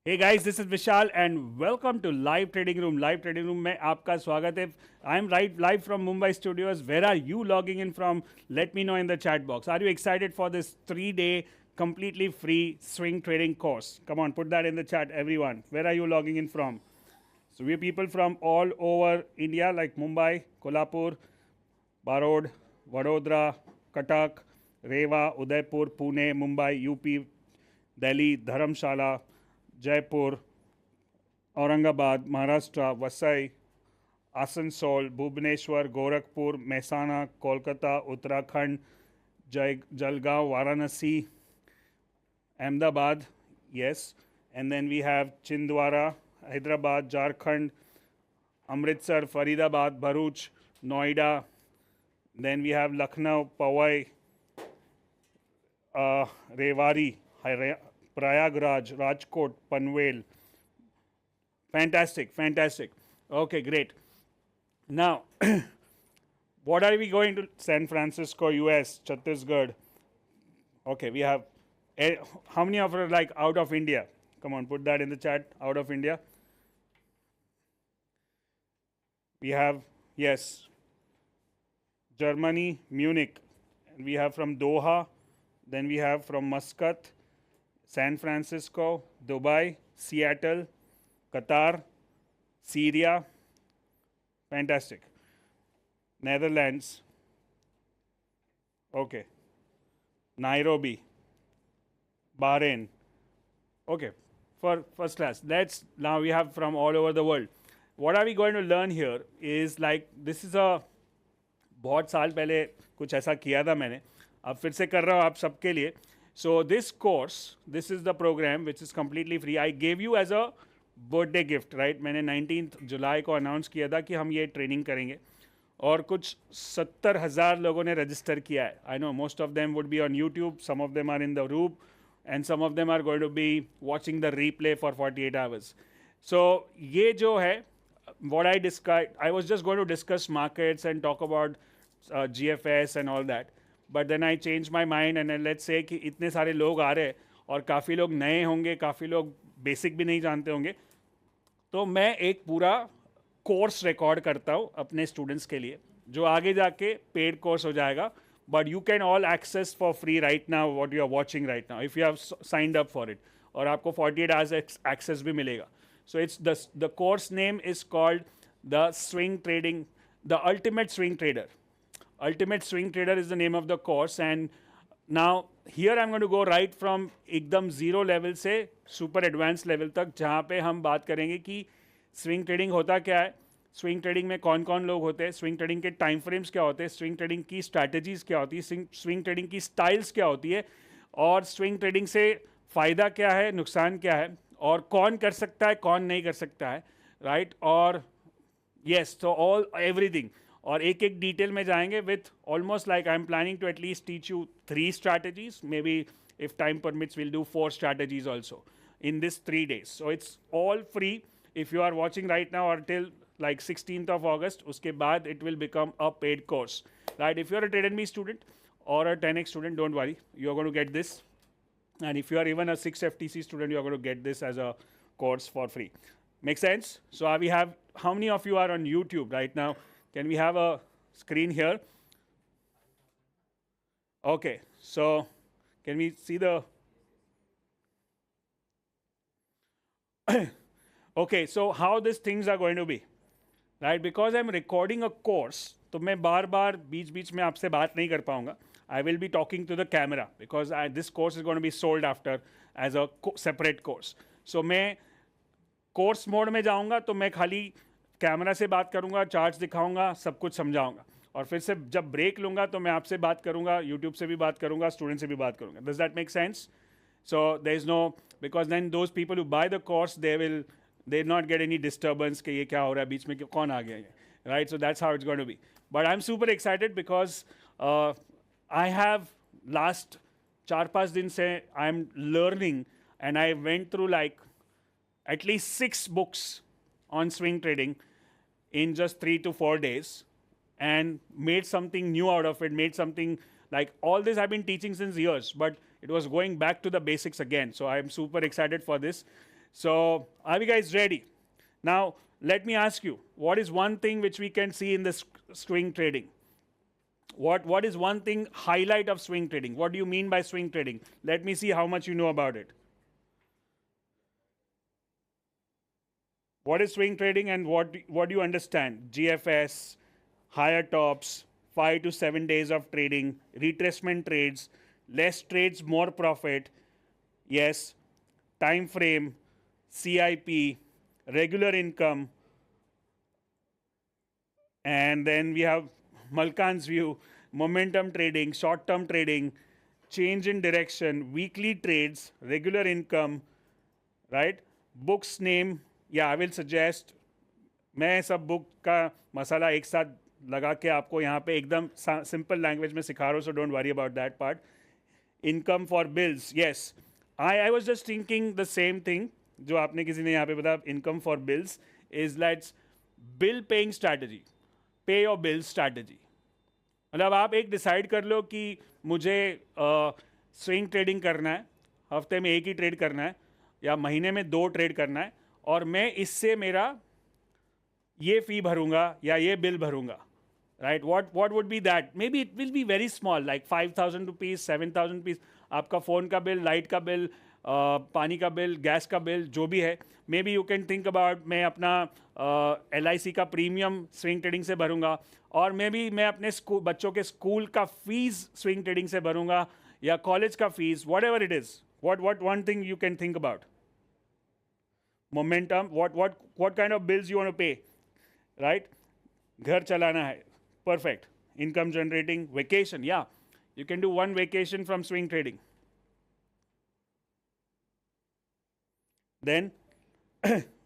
Hey guys, this is Vishal and welcome to Live Trading Room. Live Trading Room में आपका स्वागत है. I'm right live from Mumbai studios. Where are you logging in from? Let me know in the chat box. Are you excited for this 3-day completely free swing trading course? Come on, put that in the chat, everyone. Where are you logging in from? So we are people from all over India like Mumbai, Kolhapur, Barod, Vadodara, Cuttack, Rewa, Udaipur, Pune, Mumbai, UP, Delhi, Dharamshala, Jaipur, Aurangabad, Maharashtra, Vasai, Asansol, Bhubaneswar, Gorakhpur, Mehsana, Kolkata, Uttarakhand, Jalgaon, Varanasi, Ahmedabad, yes. And then we have Chindwara, Hyderabad, Jharkhand, Amritsar, Faridabad, Bharuch, Noida. Then we have Lucknow, Powai, Rewari, Prayagraj, Rajkot, Panvel. Fantastic, fantastic. Okay, great. Now, what are we going to? San Francisco, US, Chhattisgarh. Okay, we have. How many of you are like out of India? Come on, put that in the chat. Out of India. We have, yes, Germany, Munich. And we have from Doha. Then we have from Muscat, San Francisco, Dubai, Seattle, Qatar, Syria. Fantastic. Netherlands. Okay. Nairobi, Bahrain. Okay. For first class. Now we have from all over the world. What are we going to learn here is like, this is a, बहुत साल पहले कुछ ऐसा किया था मैंने, अब फिर से कर रहा हूँ आप सबके लिए. So this course, this is the program which is completely free. I gave you as a birthday gift, right? मैंने 19th जुलाई को अनाउंस किया था कि हम ये ट्रेनिंग करेंगे और कुछ 70,000 लोगों ने रजिस्टर किया है. I know most of them would be on YouTube, some of them are in the room and some of them are going to be watching the replay for 48 hours. So ये जो है, what I was just going to discuss markets and talk about GFS and all that. But then I changed my mind and then let's say कि इतने सारे लोग आ रहे हैं और काफ़ी लोग नए होंगे, काफ़ी लोग बेसिक भी नहीं जानते होंगे, तो मैं एक पूरा कोर्स रिकॉर्ड करता हूँ अपने स्टूडेंट्स के लिए, जो आगे जाके पेड कोर्स हो जाएगा. But you can all access for free right now what you are watching right now if you have signed up for it, और आपको 48 आवर्स एक्सेस भी मिलेगा. So it's the course name is called the Swing Trading, the Ultimate Swing Trader. Ultimate Swing Trader is the name of the course, and now here I'm going to go right from एकदम zero level से super advanced level तक, जहाँ पे हम बात करेंगे कि swing trading होता क्या है, swing trading में कौन कौन लोग होते हैं, swing trading के time frames क्या होते हैं, swing trading की strategies क्या होती है, swing trading की styles क्या होती है, और swing trading से फ़ायदा क्या है, नुकसान क्या है, और कौन कर सकता है कौन नहीं कर सकता है, राइट. और यस, तो ऑल एवरीथिंग, और एक एक डिटेल में जाएंगे with almost like I am planning to at least teach you 3 strategies, maybe if time permits will do 4 strategies also in this 3 days. So it's all free if you are watching right now or till like 16th of August. उसके बाद it will become a paid course, right? If you are a Trade and Me student or a 10x student, don't worry, you are going to get this. And if you are even a 6 FTC student, you are going to get this as a course for free. Make sense? So we have, how many of you are on YouTube right now? Can we have a screen here? Okay, so can we see the... Okay, so how these things are going to be, right? Because I'm recording a course, तो मैं बार बार बीच बीच में आपसे बात नहीं कर पाऊंगा. I will be talking to the camera because this course is going to be sold after as a separate course. So मैं course mode में जाऊंगा तो मैं खाली कैमरा से बात करूंगा, चार्ट्स दिखाऊंगा, सब कुछ समझाऊंगा, और फिर से जब ब्रेक लूंगा तो मैं आपसे बात करूंगा, यूट्यूब से भी बात करूंगा, स्टूडेंट से भी बात करूंगा. Does that make sense? So there is no, because then those people who buy the course, they not get any disturbance कि ये क्या हो रहा है बीच में, कौन आ गया है, right? So that's how it's going to be. But I'm super excited because I have last 4-5 दिन से I'm learning, and I went through like at least 6 books on swing trading in just 3 to 4 days and made something new out of it, made something like all this I've been teaching since years, but it was going back to the basics again. So I'm super excited for this. So, are you guys ready? Now, let me ask you, what is one thing which we can see in the swing trading? What is one thing highlight of swing trading? What do you mean by swing trading? Let me see how much you know about it. What is swing trading and what do you understand? GFS, higher tops, 5 to 7 days of trading, retracement trades, less trades, more profit. Yes, time frame, CIP, regular income, and then we have Malkan's view, momentum trading, short term trading, change in direction, weekly trades, regular income, right? Books name, yeah, I will suggest. मैं सब book का मसाला एक साथ लगा के आपको यहाँ पे एकदम सिंपल लैंग्वेज में सिखा रहा हूँ, so don't worry about that part. Income for bills, yes, I was just thinking the same thing जो आपने किसी ने यहाँ पे बताया. Income for bills is let's bill paying strategy, पे योर बिल स्ट्रैटेजी. मतलब आप एक डिसाइड कर लो कि मुझे स्विंग ट्रेडिंग करना है, हफ्ते में एक ही ट्रेड करना है या महीने में 2 ट्रेड करना है, और मैं इससे मेरा ये फ़ी भरूंगा या ये बिल भरूंगा. Right, what would be that? Maybe it will be very small, like 5,000 rupees, 7,000 rupees. आपका फ़ोन का बिल, लाइट का बिल, पानी का बिल, गैस का बिल, जो भी है. May be you can think about मैं अपना LIC का प्रीमियम स्विंग ट्रेडिंग से भरूंगा, और मे बी मैं अपने स्कूल बच्चों के स्कूल का फीस स्विंग ट्रेडिंग से भरूंगा, या कॉलेज का fees, what ever it is. what one thing you can think about? Momentum, what kind of bills you want to pay, right? घर चलाना है, perfect. Income generating, vacation, yeah, you can do one vacation from swing trading. Then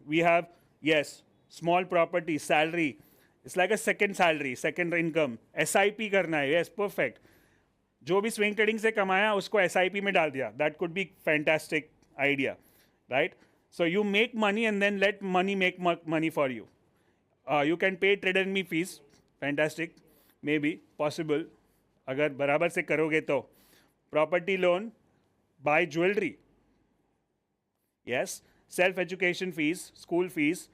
we have, yes, small property, salary, it's like a second salary, second income. SIP करना है, yes, perfect. जो भी swing trading से कमाया उसको SIP में डाल दिया, that could be fantastic idea, right? So you make money and then let money make money for you. You can pay trader and me fees, fantastic, maybe possible, अगर बराबर से करोगे तो. Property loan, buy jewelry, yes, self education fees, school fees,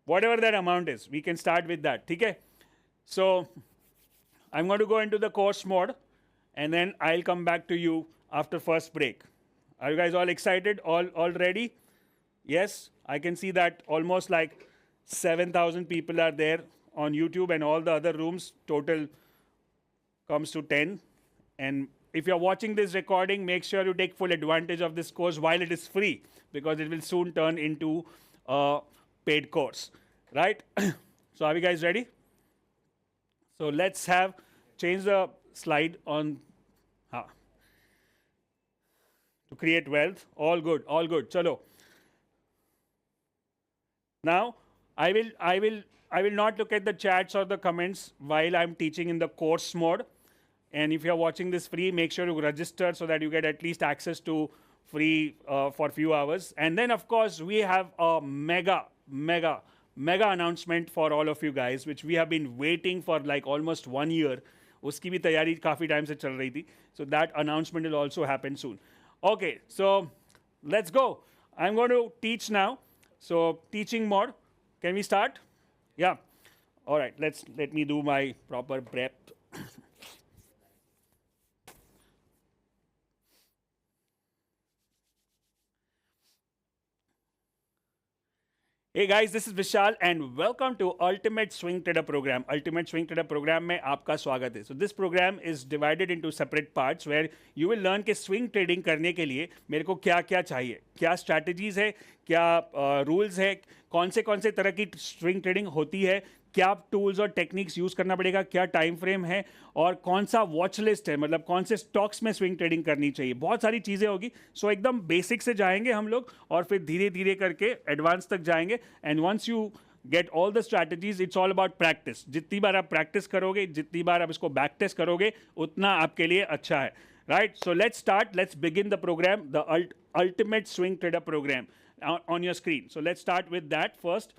whatever that amount is, we can start with that. ठीक है? So I'm going to go into the course mode and then I'll come back to you after first break. Are you guys all excited? All ready? Yes, I can see that almost like 7,000 people are there on YouTube, and all the other rooms total comes to 10. And if you're watching this recording, make sure you take full advantage of this course while it is free, because it will soon turn into a paid course, right? So are you guys ready? So let's change the slide on to create wealth. All good, all good. Chalo. Now I will not look at the chats or the comments while I'm teaching in the course mode. And if you're watching this free, make sure you register so that you get at least access to free for a few hours. And then of course we have a mega announcement for all of you guys, which we have been waiting for like almost 1 year. उसकी भी तैयारी काफ़ी time से चल रही थी. So that announcement will also happen soon. Okay, so let's go. I'm going to teach now. So teaching mode, can we start? Yeah. All right, let me do my proper prep. Hey guys, this is Vishal and welcome to Ultimate Swing Trader Program. Ultimate Swing Trader Program में आपका स्वागत है. So this program is divided into separate parts where you will learn कि swing trading करने के लिए मेरे को क्या क्या चाहिए, क्या strategies है, क्या rules है, कौन से तरह की swing trading होती है, क्या टूल्स और टेक्निक्स यूज़ करना पड़ेगा, क्या टाइम फ्रेम है, और कौन सा वॉच लिस्ट है, मतलब कौन से स्टॉक्स में स्विंग ट्रेडिंग करनी चाहिए. बहुत सारी चीज़ें होगी. सो एकदम बेसिक से जाएंगे हम लोग और फिर धीरे धीरे करके एडवांस तक जाएंगे. And once you get all the strategies, it's all about practice. जितनी बार आप प्रैक्टिस करोगे, जितनी बार आप इसको बैक टेस्ट करोगे, उतना आपके लिए अच्छा है. Right, so let's start. Let's begin the program, the ultimate swing trader program on your screen. So let's start with that first.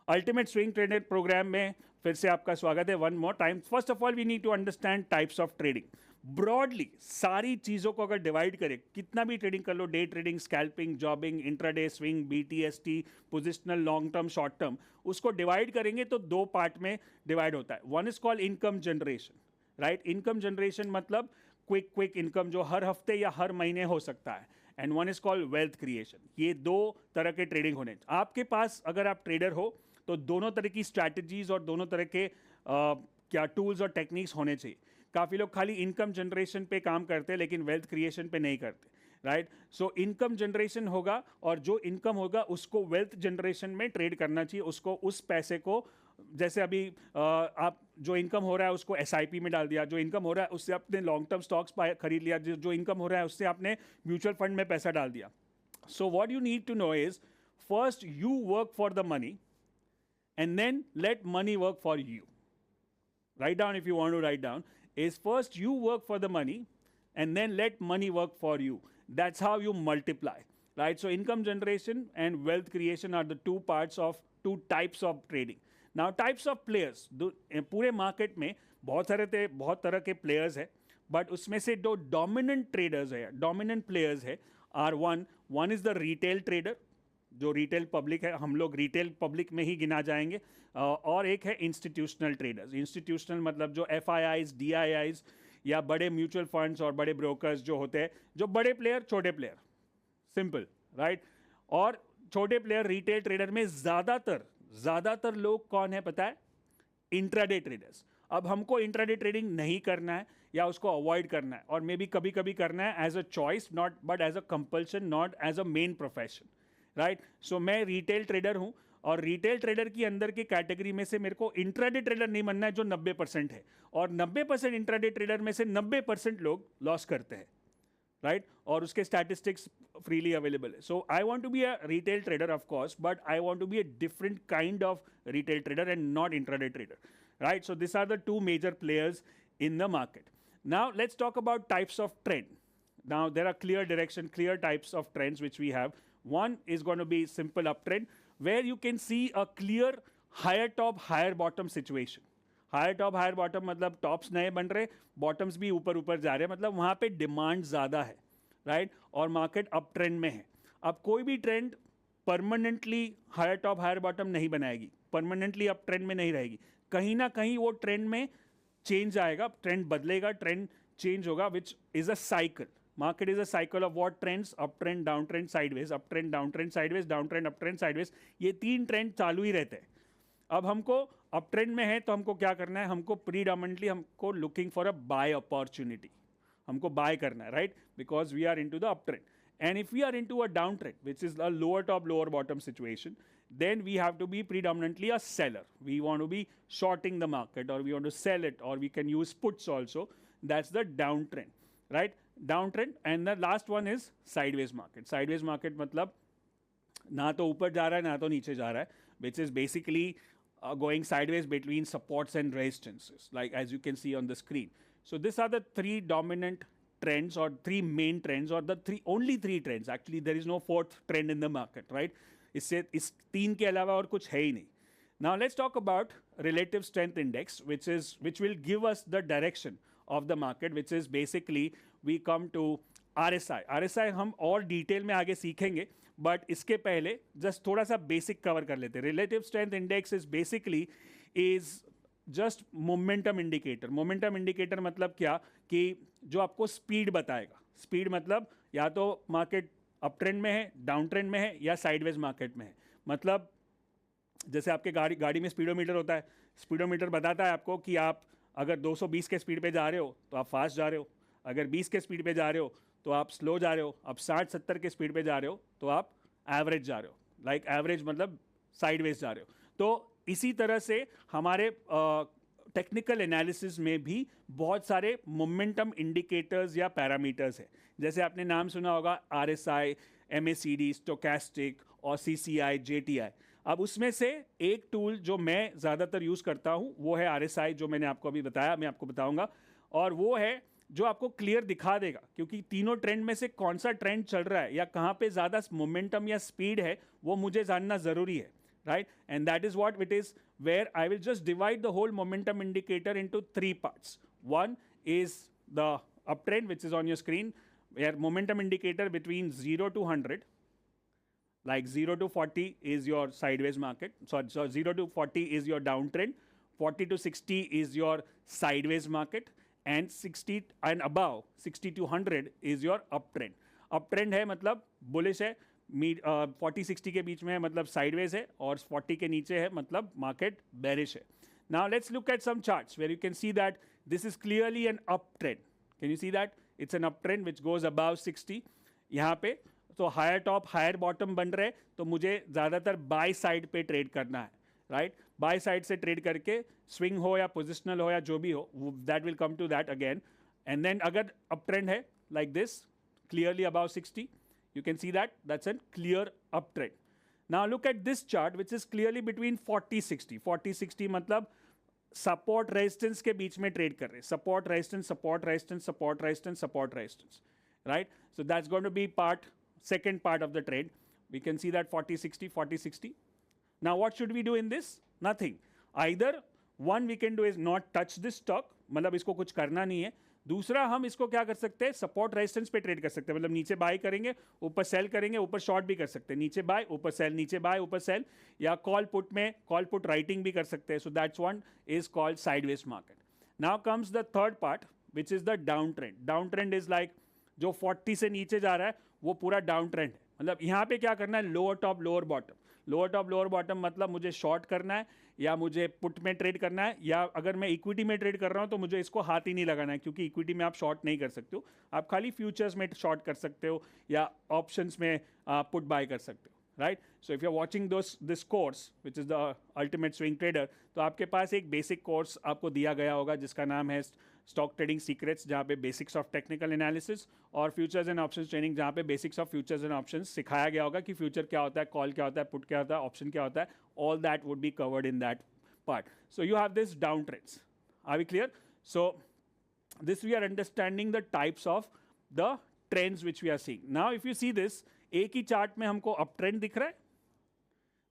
Ultimate swing trader program में फिर से आपका स्वागत है. One more time. First of all we need to understand types of trading. Broadly सारी चीज़ों को अगर डिवाइड करें, कितना भी ट्रेडिंग कर लो, day trading, scalping, jobbing, intraday swing, BTST, positional, long term, short term, उसको डिवाइड करेंगे तो दो पार्ट में डिवाइड होता है. One is called income generation, right. Income generation मतलब क्विक इनकम जो हर हफ्ते या हर महीने हो सकता है. And one is called wealth creation. ये दो तरह के ट्रेडिंग होने आपके पास. अगर आप ट्रेडर हो तो दोनों तरह की स्ट्रैटेजीज और दोनों तरह के क्या टूल्स और टेक्निक्स होने चाहिए. काफ़ी लोग खाली इनकम जनरेशन पे काम करते हैं लेकिन वेल्थ क्रिएशन पे नहीं करते, राइट. सो इनकम जनरेशन होगा और जो इनकम होगा उसको वेल्थ जनरेशन में ट्रेड करना चाहिए. उसको उस पैसे को, जैसे अभी आप जो इनकम हो रहा है उसको SIP में डाल दिया, जो इनकम हो रहा है उससे आपने लॉन्ग टर्म स्टॉक्स खरीद लिया, जो इनकम हो रहा है उससे आपने म्यूचुअल फंड में पैसा डाल दिया. So what you need to know is first you work for the money and then let money work for you. Write down, if you want to write down, is first you work for the money and then let money work for you. That's how you multiply, right? So income generation and wealth creation are the two types of trading. Now types of players, पूरे market में बहुत तरह के players है, but उसमें से दो dominant traders है, डोमिनेंट प्लेयर्स है, are one is the retail trader, जो रिटेल पब्लिक है, हम लोग रिटेल पब्लिक में ही गिना जाएंगे. और एक है इंस्टीट्यूशनल ट्रेडर्स. इंस्टीट्यूशनल मतलब जो FIIs, DIIs या बड़े म्यूचुअल फंड्स और बड़े ब्रोकर्स जो होते हैं, जो बड़े प्लेयर, छोटे प्लेयर, सिंपल, राइट. और छोटे प्लेयर रिटेल ट्रेडर में ज़्यादातर लोग कौन है पता है? Intraday traders. अब हमको इंट्राडे ट्रेडिंग नहीं करना है या उसको अवॉइड करना है, और मे बी कभी कभी करना है as a choice, not but as a compulsion, not as a main profession, right. So मैं रिटेल ट्रेडर हूं और रिटेल ट्रेडर की अंदर की कैटेगरी में से मेरे को इंट्राडे ट्रेडर नहीं बनना है जो 90% है, और 90% इंट्राडे ट्रेडर में से 90% लोग लॉस करते हैं, राइट. और उसके स्टैटिस्टिक्स फ्रीली अवेलेबल है. So I want to be a retail trader of course, but I want to be a different kind of retail trader and not intraday trader, right. So this are the two major players in the market. Now let's talk about types of trend. Now there are clear types of trends which we have. One is going to be simple uptrend where you can see a clear higher top higher bottom situation. Higher top higher bottom मतलब tops नए बन रहे, bottoms भी ऊपर जा रहे हैं, मतलब वहाँ पे डिमांड ज़्यादा है, राइट. और मार्केट अप ट्रेंड में है. अब कोई भी trend permanently higher top higher bottom नहीं बनाएगी, परमानेंटली अप ट्रेंड में नहीं रहेगी. कहीं ना कहीं वो ट्रेंड में चेंज आएगा, ट्रेंड बदलेगा, ट्रेंड चेंज होगा, which is a cycle. Market is a cycle of what trends, up trend, down trend, sideways, up trend, down trend, sideways, down trend, up trend, sideways. ये तीन trend चालू ही रहते हैं. अब हमको अप ट्रेंड में है तो हमको क्या करना है? हमको प्रीडोमिनेंटली हमको looking for a buy opportunity, हमको बाय करना है, right, because we are into the up trend. And if we are into a downtrend, which is a lower top, lower bottom situation, then we have to be predominantly a seller. We want to be shorting the market, or we want to sell it, or we can use puts also. That's the downtrend, right? Downtrend. And the last one is sideways market. Sideways market मतलब ना तो ऊपर जा रहा है ना तो नीचे जा रहा है, which is basically going sideways between supports and resistances, like as you can see on the screen. So these are the three dominant trends, or three main trends, or the only three trends. Actually there is no fourth trend in the market, right? इससे इस तीन के अलावा और कुछ है ही नहीं. Now let's talk about relative strength index, which will give us the direction of the market, which is basically we come to RSI. RSI हम और डिटेल में आगे सीखेंगे, बट इसके पहले जस्ट थोड़ा सा बेसिक कवर कर लेते हैं. Relative strength index is basically is just momentum indicator. Momentum indicator मतलब क्या? कि जो आपको स्पीड बताएगा. स्पीड मतलब या तो मार्केट अप ट्रेंड में है, डाउन ट्रेंड में है, या साइडवेज मार्केट में है. मतलब जैसे आपके गाड़ी में स्पीडोमीटर होता है. स्पीडोमीटर बताता है आपको कि आप अगर 220 के स्पीड पे जा रहे हो तो आप फास्ट जा रहे हो, अगर 20 के स्पीड पे जा रहे हो तो आप स्लो जा रहे हो, आप 60-70 के स्पीड पे जा रहे हो तो आप एवरेज जा रहे हो. लाइक एवरेज मतलब साइडवेज जा रहे हो. तो इसी तरह से हमारे टेक्निकल एनालिसिस में भी बहुत सारे मोमेंटम इंडिकेटर्स या पैरामीटर्स हैं. जैसे आपने नाम सुना होगा RSI, MACD, स्टोकेस्टिक और CCI, JTI. अब उसमें से एक टूल जो मैं ज़्यादातर यूज़ करता हूँ वो है RSI, जो मैंने आपको अभी बताया, मैं आपको बताऊँगा. और वो है जो आपको क्लियर दिखा देगा क्योंकि तीनों ट्रेंड में से कौन सा ट्रेंड चल रहा है या कहाँ पे ज़्यादा मोमेंटम या स्पीड है, वो मुझे जानना ज़रूरी है, right? And that is what it is, where I will just divide the whole momentum indicator into three parts. One is the uptrend, which is on your screen, where momentum indicator between 0 to 100, like 0 to 40 is your sideways market. So 0 to 40 is your downtrend, 40 to 60 is your sideways market, and 60 and above, 60 to 100 is your uptrend. Uptrend है मतलब bullish है, 40-60 के बीच में है मतलब sideways है, और 40 के नीचे है मतलब market bearish है. Now let's look at some charts where you can see that this is clearly an uptrend. Can you see that? It's an uptrend which goes above 60. यहाँ पे तो हायर टॉप हायर बॉटम बन रहे, तो मुझे ज़्यादातर by side पे trade करना है, राइट? बाय साइड से ट्रेड करके स्विंग हो या पोजिशनल हो या जो भी हो, that will come to that again. And then अगर अप ट्रेंड है like this, clearly about 60, you can see that that's a clear uptrend. Now look at this chart which is clearly between 40-60. 40-60 मतलब support resistance के बीच में trade कर रहे हैं. Support resistance, support resistance, support resistance, support resistance, right? So that's going to be second part of the trade. We can see that 40-60, 40-60. Now what should we do in this? Nothing. Either one we can do is not touch this stock, मतलब इसको कुछ करना नहीं है. दूसरा हम इसको क्या कर सकते हैं, सपोर्ट रेजिस्टेंस पे ट्रेड कर सकते हैं, मतलब नीचे बाय करेंगे, ऊपर सेल करेंगे, ऊपर शॉर्ट भी कर सकते हैं. नीचे बाय, ऊपर सेल, नीचे बाय, ऊपर सेल, या कॉल पुट में कॉल पुट राइटिंग भी कर सकते हैं. So that's one is called sideways market. Now comes the third part which is the down trend. Down trend is like जो 40 से नीचे जा रहा है वो पूरा डाउन ट्रेंड है. मतलब यहाँ पे क्या करना है, lower top lower bottom. Lower top lower bottom मतलब मुझे शॉर्ट करना है या मुझे पुट में ट्रेड करना है, या अगर मैं इक्विटी में ट्रेड कर रहा हूँ तो मुझे इसको हाथ ही नहीं लगाना है, क्योंकि इक्विटी में आप शॉर्ट नहीं कर सकते हो. आप खाली फ्यूचर्स में शॉर्ट कर सकते हो या ऑप्शंस में पुट बाय कर सकते हो, right? So if you are watching this course which is the ultimate swing trader, तो आपके पास एक बेसिक कोर्स आपको दिया गया होगा जिसका नाम है स्टॉक ट्रेडिंग सीक्रेट्स, जहाँ पे बेसिक्स ऑफ टेक्निकल एनालिसिस, और फ्यूचर्स एंड ऑप्शंस ट्रेडिंग जहाँ पे basics of futures and options सिखाया गया होगा कि फ्यूचर क्या होता है, कॉल क्या होता है, पुट क्या होता है, ऑप्शन क्या होता है. All that would be covered in that part. So you have this downtrends. Are we clear? So this we are understanding the types of the trends which we are seeing. Now if you see this, एक ही chart में हमको up trend दिख रहा है,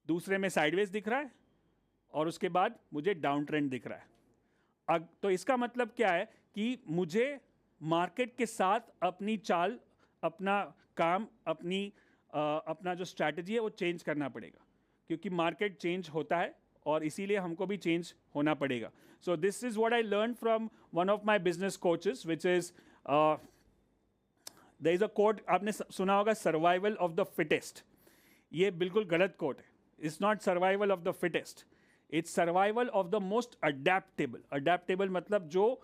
दूसरे में sideways दिख रहा है, और उसके बाद मुझे डाउन ट्रेंड दिख रहा है. तो इसका मतलब क्या है कि मुझे मार्केट के साथ अपनी चाल, अपना काम, अपना जो स्ट्रैटेजी है वो चेंज करना पड़ेगा, क्योंकि मार्केट चेंज होता है और इसीलिए हमको भी चेंज होना पड़ेगा. So this is what I learn from one of my business coaches, which is there is a quote, आपने सुना होगा, सर्वाइवल ऑफ द फिटेस्ट. ये बिल्कुल गलत कोट है. It's not survival of the fittest, it's survival of the most adaptable. Adaptable मतलब जो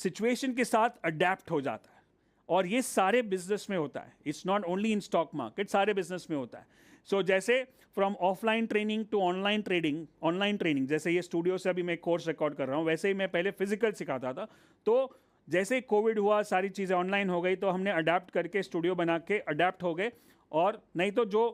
situation के साथ अडेप्ट हो जाता है, और ये सारे बिजनेस में होता है. It's not only in stock market, सारे बिजनेस में होता है. सो जैसे from offline training to online training, जैसे ये स्टूडियो से अभी मैं कोर्स रिकॉर्ड कर रहा हूँ, वैसे ही मैं पहले फिजिकल सिखाता था. तो जैसे कोविड हुआ, सारी चीज़ें ऑनलाइन हो गई, तो हमने अडेप्ट करके स्टूडियो बना के अडेप्ट हो गए. और नहीं तो जो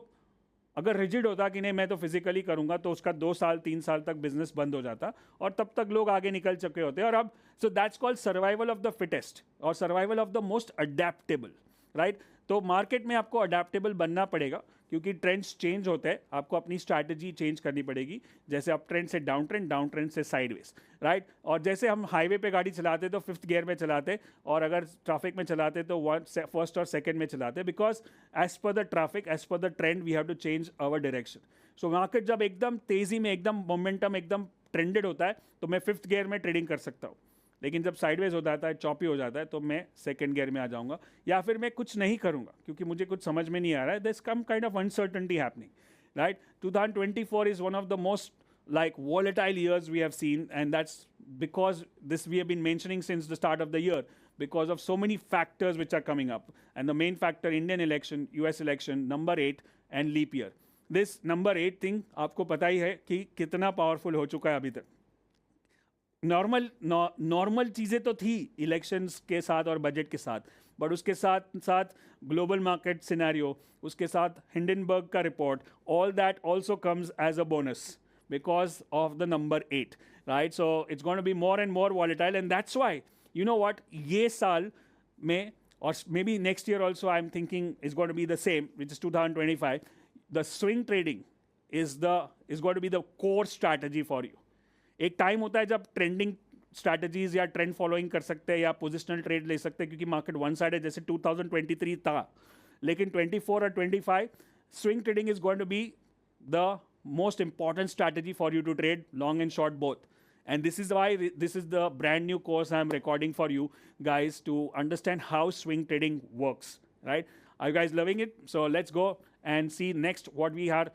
अगर रिजिड होता कि नहीं मैं तो फिजिकली करूंगा, तो उसका 2 साल 3 साल तक बिजनेस बंद हो जाता, और तब तक लोग आगे निकल चुके होते. और अब so that's called survival of the fittest और survival of the most adaptable, right? तो मार्केट में आपको अडेप्टेबल बनना पड़ेगा, क्योंकि ट्रेंड्स चेंज होते हैं. आपको अपनी स्ट्रैटेजी चेंज करनी पड़ेगी, जैसे अप ट्रेंड से डाउन ट्रेंड से साइडवेज, राइट? और जैसे हम हाईवे पे गाड़ी चलाते तो 5th गियर में चलाते, और अगर ट्रैफिक में चलाते तो फर्स्ट और सेकंड में चलाते, because as per the traffic, as per the trend, we have to change our direction. So market जब एकदम तेजी में, एकदम मोमेंटम एकदम ट्रेंडेड होता है, तो मैं 5th गियर में ट्रेडिंग कर सकता हूँ. लेकिन जब साइडवेज हो जाता है, चॉपी हो जाता है, तो मैं सेकंड गियर में आ जाऊंगा, या फिर मैं कुछ नहीं करूंगा क्योंकि मुझे कुछ समझ में नहीं आ रहा है. There is some kind of uncertainty happening, right? 2024 is one of the most like volatile years we have seen, and that's because this we have been mentioning since the start of the year, because of so many factors which are coming up, and the main factor, Indian election, US election, number 8 and leap year. This number 8 thing आपको पता ही है कि कितना powerful हो चुका है अभी तक. नॉर्मल चीज़ें तो थी इलेक्शंस के साथ और बजट के साथ, बट उसके साथ साथ ग्लोबल मार्केट सिनेरियो, उसके साथ हिंडनबर्ग का report, all that also comes as a bonus because of the number 8, right? So it's going to be more and more volatile, and that's why, you know what, ye saal mein, or maybe next year also, I'm thinking is going to be the same, which is 2025. The swing trading is going to be the core strategy for you. एक time होता है जब trending strategies या trend following कर सकते हैं या positional trade ले सकते हैं, क्योंकि मार्केट वन साइड है जैसे 2023 था, लेकिन 24 और 25 swing trading is going to be the most important strategy for you to trade long and short both. And this is why this is the brand new course I'm recording for you guys to understand how swing trading works, right? Are you guys loving it? So let's go and see next what we are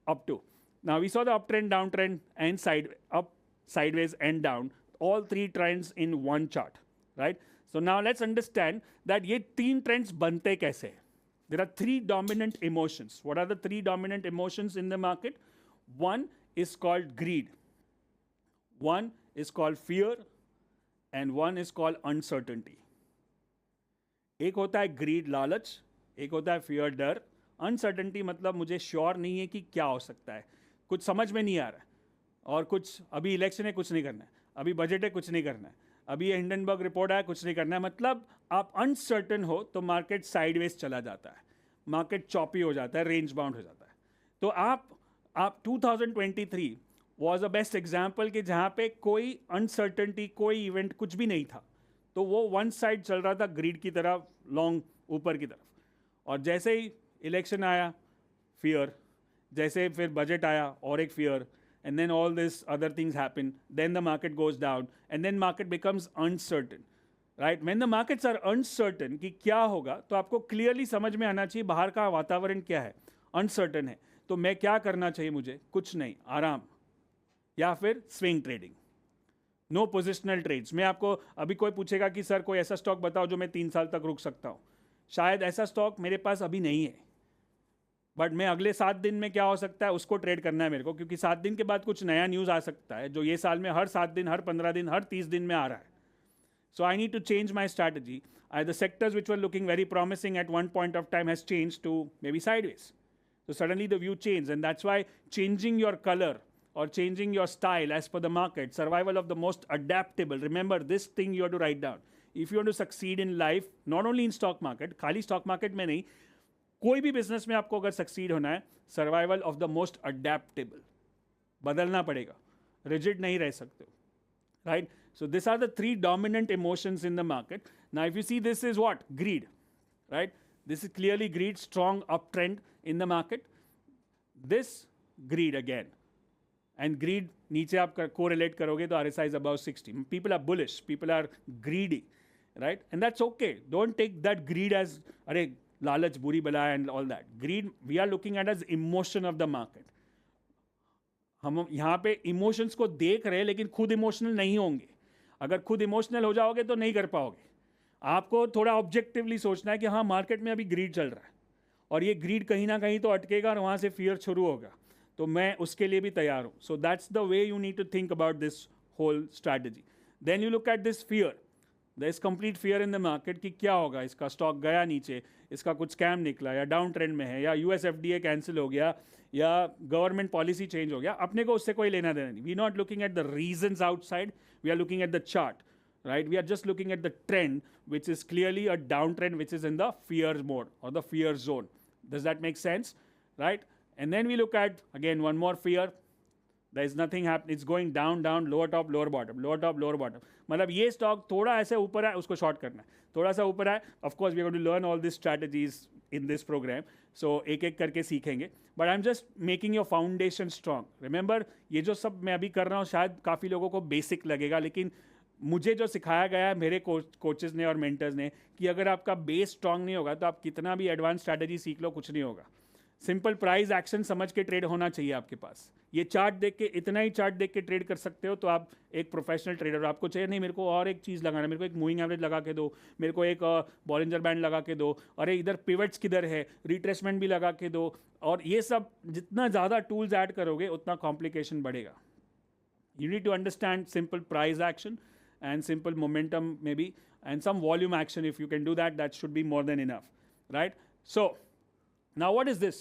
up to. Now we saw the uptrend, downtrend, and up, sideways, and down, all three trends in one chart, right? So now let's understand that ये तीन trends बनते कैसे हैं. There are three dominant emotions. What are the three dominant emotions in the market? One is called greed, one is called fear, and one is called uncertainty. एक होता है greed, लालच, एक होता है fear, डर. Uncertainty मतलब मुझे श्योर नहीं है कि क्या हो सकता है, कुछ समझ में नहीं आ रहा है, और कुछ अभी इलेक्शन है, कुछ नहीं करना है, अभी बजट है, कुछ नहीं करना है, अभी ये हिंडनबर्ग रिपोर्ट आया, कुछ नहीं करना है. मतलब आप अनसर्टन हो तो मार्केट साइडवेज चला जाता है, मार्केट चॉपी हो जाता है, रेंज बाउंड हो जाता है. तो आप 2023 वॉज अ बेस्ट एग्जाम्पल कि जहाँ पे कोई अनसर्टनटी, कोई इवेंट, कुछ भी नहीं था, तो वो वन साइड चल रहा था ग्रीड की तरफ, लॉन्ग ऊपर की तरफ. और जैसे ही इलेक्शन आया, फियर, जैसे फिर बजट आया और एक fear, and then all this other things happen, then the market goes down, and then market becomes uncertain, right? When the markets are uncertain कि क्या होगा, तो आपको clearly समझ में आना चाहिए बाहर का वातावरण क्या है, uncertain है, तो मैं क्या करना चाहिए मुझे, कुछ नहीं, आराम, या फिर swing trading, no positional trades. मैं आपको अभी कोई पूछेगा कि सर कोई ऐसा स्टॉक बताओ जो मैं 3 साल तक रुक सकता हूँ, शायद ऐसा स्टॉक मेरे पास अभी नहीं है, बट मैं अगले 7 दिन में क्या हो सकता है उसको ट्रेड करना है मेरे को, क्योंकि 7 दिन के बाद कुछ नया न्यूज़ आ सकता है जो ये साल में हर 7 दिन, हर 15 दिन, हर 30 दिन में आ रहा है. So I need to change my strategy. The sectors which were looking very promising at one point of time has change to maybe sideways. So suddenly the view changed, and that's why changing your color or changing your style as per the market, survival of the most adaptable. Remember this thing you have to write down. If you want to succeed in life, not only in stock market, खाली stock market में नहीं, कोई भी business में आपको अगर succeed होना है, survival of the most adaptable. बदलना पड़ेगा, rigid नहीं रह सकते हो, right? So these are the three dominant emotions in the market. Now if you see, this is what? Greed, right? This is clearly greed, strong uptrend in the market. This greed again, and greed नीचे आप correlate करोगे तो RSI is above 60. People are bullish, people are greedy, right? And that's okay. Don't take that greed as अरे लालच बुरी बला and all that. Greed we are looking at as emotion of the market. हम यहाँ पे emotions को देख रहे हैं लेकिन खुद emotional नहीं होंगे. अगर खुद emotional हो जाओगे तो नहीं कर पाओगे. आपको थोड़ा ऑब्जेक्टिवली सोचना है कि हाँ मार्केट में अभी ग्रीड चल रहा है और ये ग्रीड कहीं ना कहीं तो अटकेगा और वहाँ से फियर शुरू होगा, तो मैं उसके लिए भी तैयार हूँ. So that's the way you need to think about this whole strategy. Then you look at this fear, there is complete fear in the market कि क्या होगा, इसका स्टॉक गया नीचे, इसका कुछ स्कैम निकला, या डाउन ट्रेंड में है, या यूएस एफडीए कैंसिल हो गया, या गवर्नमेंट पॉलिसी चेंज हो गया. अपने को उससे कोई लेना देना नहीं. We not looking at the reasons outside, we are looking at the chart. Right, we are just looking at the trend, which is clearly a downtrend, which is in the fear mode or the fear zone. Does that make sense? Right? And then we look at again one more fear. There is nothing happening. It's going down, down, lower top, lower bottom, lower top, lower bottom. मतलब ये stock थोड़ा ऐसे ऊपर है, उसको short करना है. थोड़ा सा ऊपर है. Of course, we are going to learn all these strategies in this program. So एक एक करके सीखेंगे. But I'm just making your foundation strong. Remember, ये जो सब मैं अभी कर रहा हूँ शायद काफ़ी लोगों को बेसिक लगेगा, लेकिन मुझे जो सिखाया गया है मेरे कोचेस ने और मेंटर्स ने कि अगर आपका बेस स्ट्रांग नहीं होगा तो आप कितना भी एडवांस स्ट्रैटेजी सीख लो, कुछ नहीं होगा. सिंपल प्राइस एक्शन समझ के ट्रेड होना चाहिए आपके पास. ये चार्ट देख के, इतना ही चार्ट देख के ट्रेड कर सकते हो तो आप एक प्रोफेशनल ट्रेडर. आपको चाहिए नहीं मेरे को और एक चीज़ लगाना, मेरे को एक मूविंग एवरेज लगा के दो, मेरे को एक बॉलिंजर बैंड लगा के दो, अरे इधर पिवट्स किधर है, रिट्रेसमेंट भी लगा के दो. और ये सब जितना ज़्यादा टूल्स ऐड करोगे उतना कॉम्प्लिकेशन बढ़ेगा. You need to understand simple price action and simple momentum maybe, and some volume action. If you can do that, that should be more than enough, right? So now what is this?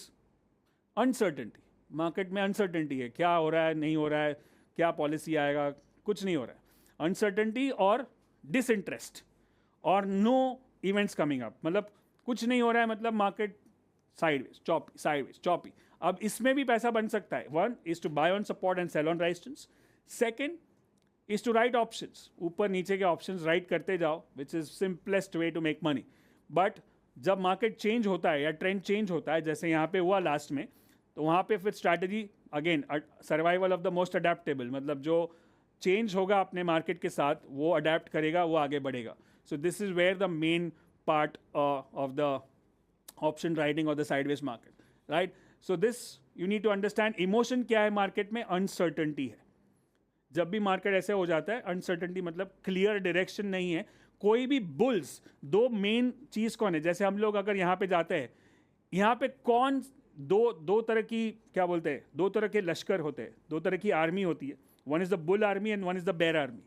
Uncertainty. Market में uncertainty है, क्या हो रहा है, नहीं हो रहा है, क्या पॉलिसी आएगा, कुछ नहीं हो रहा है. Uncertainty और disinterest और no events coming up. मतलब कुछ नहीं हो रहा है, मतलब market sideways, choppy, sideways, choppy. अब इसमें भी पैसा बन सकता है. One is to buy on support and sell on resistance. Second is to write options. ऊपर नीचे के options write करते जाओ, which is simplest way to make money. But जब market change होता है या trend change होता है, जैसे यहाँ पे हुआ last में, तो वहाँ पे फिर strategy again survival of the most adaptable, मतलब जो change होगा अपने market के साथ वो adapt करेगा, वो आगे बढ़ेगा. So this is where the main part of the option writing or the sideways market, right? So this you need to understand. Emotion क्या है market में? Uncertainty है. जब भी मार्केट ऐसे हो जाता है, अनसर्टेनिटी मतलब क्लियर डायरेक्शन नहीं है. कोई भी बुल्स, दो मेन चीज कौन है? जैसे हम लोग अगर यहाँ पे जाते हैं, यहाँ पे कौन दो तरह की क्या बोलते हैं, दो तरह के लश्कर होते हैं, दो तरह की आर्मी होती है. One is the bull army and one is the bear army.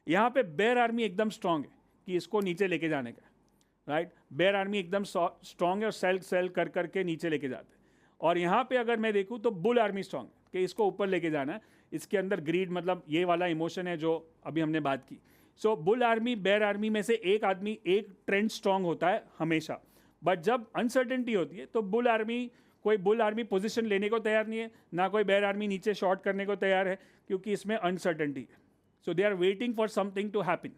यहाँ पे बेयर आर्मी एकदम स्ट्रांग है कि इसको नीचे लेके जाने का, राइट? बेयर आर्मी एकदम स्ट्रांग है और सेल कर करके नीचे लेके जाते हैं. और यहाँ पे अगर मैं देखूँ तो बुल आर्मी स्ट्रांग है कि इसको ऊपर लेके जाना है. इसके अंदर ग्रीड मतलब ये वाला इमोशन है जो अभी हमने बात की. सो बुल आर्मी बेयर आर्मी में से एक आदमी, एक ट्रेंड स्ट्रांग होता है हमेशा. बट जब अनसर्टेनिटी होती है तो कोई बुल आर्मी पोजीशन लेने को तैयार नहीं है, ना कोई बेयर आर्मी नीचे शॉर्ट करने को तैयार है, क्योंकि इसमें अनसर्टेनिटी है. So they are waiting for something to happen,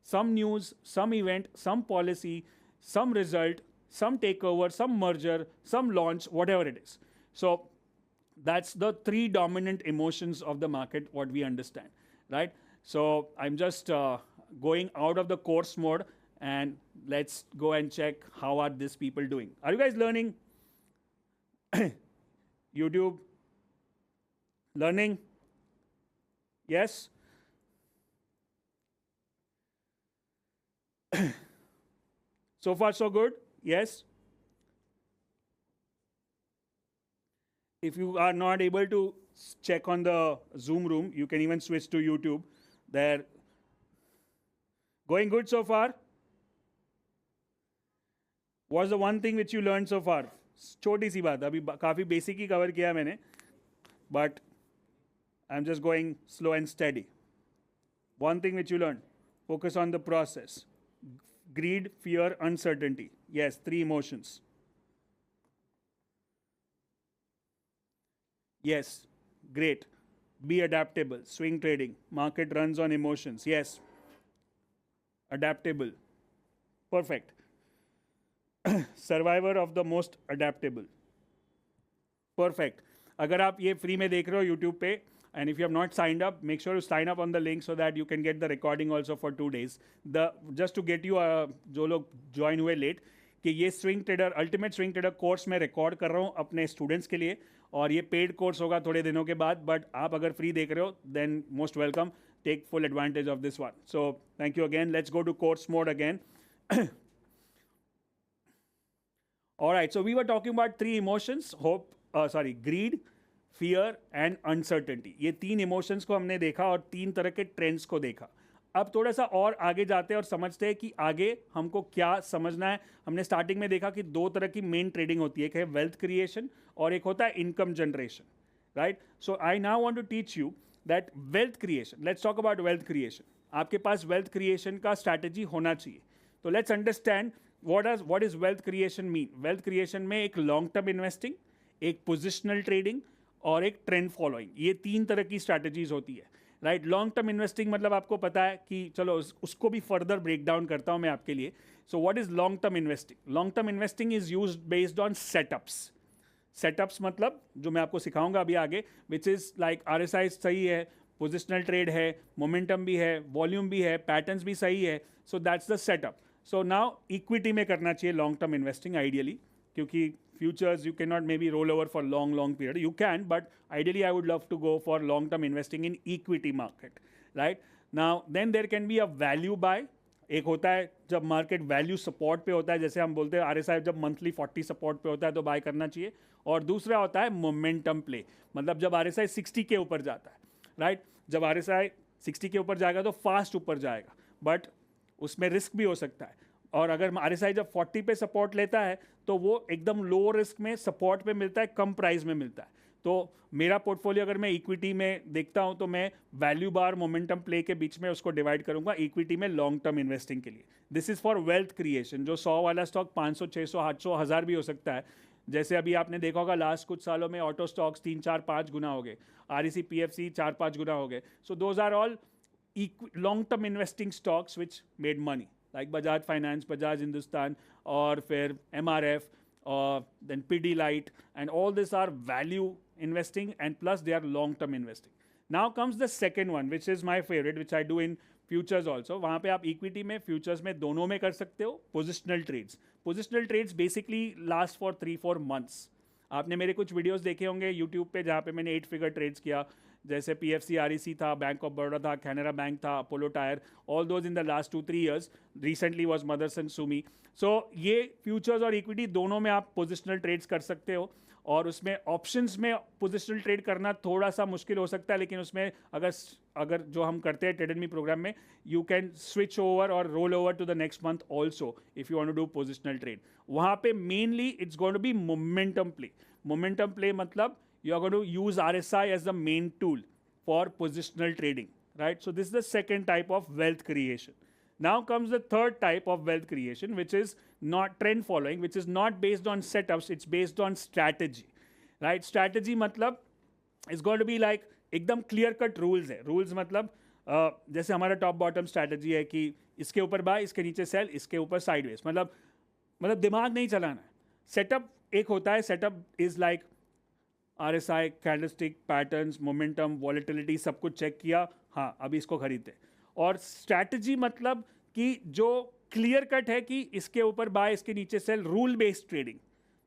some news, some event, some policy, some result, some takeover, some merger, some launch, whatever it is. So that's the three dominant emotions of the market, what we understand, right? So I'm just going out of the course mode, and let's go and check how are these people doing. Are you guys learning? YouTube learning? Yes? So far, so good? Yes? If you are not able to check on the Zoom room, you can even switch to YouTube. There. Going good so far? What's the one thing which you learned so far? छोटी सी बात, अभी काफ़ी basic ही cover किया मैंने, but I'm just going slow and steady. One thing which you learned, focus on the process. Greed, fear, uncertainty. Yes, three emotions. Yes, great. Be adaptable. Swing trading. Market runs on emotions. Yes. Adaptable. Perfect. Survivor of the most adaptable. Perfect. अगर आप ये free में देख रहे हो YouTube पे, and if you have not signed up, make sure you sign up on the link so that you can get the recording also for 2 days. Just to get you, जो लोग join हुए late, कि ये swing trader, ultimate swing trader course मैं record कर रहा हूँ अपने स्टूडेंट्स के लिए, और ये पेड कोर्स होगा थोड़े दिनों के बाद. बट आप अगर फ्री देख रहे हो, then most welcome, take full advantage of this one. So thank you again. Let's go to course mode again. Alright, so we were talking about three emotions, greed, fear and uncertainty. ये तीन emotions को हमने देखा और तीन तरह के trends को देखा. अब थोड़ा सा और आगे जाते हैं और समझते हैं कि आगे हमको क्या समझना है. हमने स्टार्टिंग में देखा कि दो तरह की मेन ट्रेडिंग होती है, एक है वेल्थ क्रिएशन और एक होता है income generation, right? So I now want to teach you that wealth creation. Let's talk about wealth creation. आपके पास वेल्थ क्रिएशन का स्ट्रैटेजी होना चाहिए. तो let's understand what is wealth creation mean. Wealth creation में एक लॉन्ग टर्म इन्वेस्टिंग, एक positional trading और एक ट्रेंड फॉलोइंग, ये तीन तरह की स्ट्रैटेजीज होती है, राइट? लॉन्ग टर्म इन्वेस्टिंग मतलब आपको पता है कि चलो उसको भी फर्दर ब्रेक डाउन करता हूँ मैं आपके लिए. So what is long term investing? Long term investing is used based on setups. Setups मतलब जो मैं आपको सिखाऊंगा अभी आगे, विच इज लाइक RSI सही है, पोजिशनल ट्रेड है, मोमेंटम भी है, वॉल्यूम भी है, पैटर्न्स भी सही है. सो that's the setup. So now equity में करना चाहिए लॉन्ग टर्म इन्वेस्टिंग आइडियली, क्योंकि futures you cannot maybe roll over for long period. You can, but ideally I would love to go for long term investing in equity market, right? Now then there can be a value buy. एक होता है जब market value support पे होता है, जैसे हम बोलते हैं RSI जब मंथली 40 सपोर्ट पे होता है तो बाय करना चाहिए. और दूसरा होता है मोमेंटम प्ले, मतलब जब RSI 60 के ऊपर जाता है, राइट? जब RSI 60 के ऊपर जाएगा तो फास्ट ऊपर जाएगा, बट उसमें रिस्क भी हो सकता है. और अगर RSI जब 40 पे सपोर्ट लेता है तो वो एकदम लो रिस्क में सपोर्ट पे मिलता है, कम प्राइस में मिलता है. तो मेरा पोर्टफोलियो अगर मैं इक्विटी में देखता हूं तो मैं वैल्यू बार मोमेंटम प्ले के बीच में उसको डिवाइड करूंगा इक्विटी में लॉन्ग टर्म इन्वेस्टिंग के लिए. This is for wealth creation. जो 100 वाला स्टॉक 500, 600, 800, 1000 भी हो सकता है. जैसे अभी आपने देखा होगा लास्ट कुछ सालों में ऑटो स्टॉक्स 3, 4, 5 गुना हो गए, REC PFC 4, 5 गुना हो गए. So those are all long term investing stocks which made money, like Bajaj Finance, Bajaj Hindustan, or फिर MRF, or then Pidilite, and all these are value investing, and plus they are long term investing. Now comes the second one, which is my favorite, which I do in futures also. वहाँ पे आप equity में, futures में, दोनों में कर सकते हो positional trades. Positional trades basically last for 3-4 months. आपने मेरे कुछ वीडियोस देखे होंगे यूट्यूब पे जहाँ पे मैंने 8 फिगर ट्रेड्स किया, जैसे PFC REC था, बैंक ऑफ बड़ौदा था, कैनरा बैंक था, Apollo tyre, all those in the last 2-3 years. Recently was Motherson Sumi. So ये फ्यूचर्स और इक्विटी दोनों में आप पोजिशनल ट्रेड्स कर सकते हो. और उसमें ऑप्शंस में पोजिशनल ट्रेड करना थोड़ा सा मुश्किल हो सकता है, लेकिन उसमें अगर जो हम करते हैं ट्रेड एंड मी प्रोग्राम में, यू कैन स्विच ओवर और roll over to the next month also if you want to do positional trade. वहाँ पे mainly it's going to be momentum play. Momentum play मतलब you are going to use RSI as the main tool for positional trading, right? So this is the second type of wealth creation. Now comes the third type of wealth creation, which is not trend following, which is not based on setups, it's based on strategy, right? Strategy matlab is going to be like एकदम clear cut rules है. Rules मतलब जैसे हमारा top bottom strategy है कि इसके ऊपर buy, इसके नीचे सेल, इसके ऊपर साइडवेज, मतलब दिमाग नहीं चलाना है. सेटअप एक होता है, setup is like RSI, candlestick, patterns, momentum, volatility, सब कुछ चेक किया, हाँ अभी इसको खरीदते. और स्ट्रैटेजी मतलब कि जो क्लियर कट है कि इसके ऊपर बाय, इसके नीचे सेल, रूल बेस्ड ट्रेडिंग.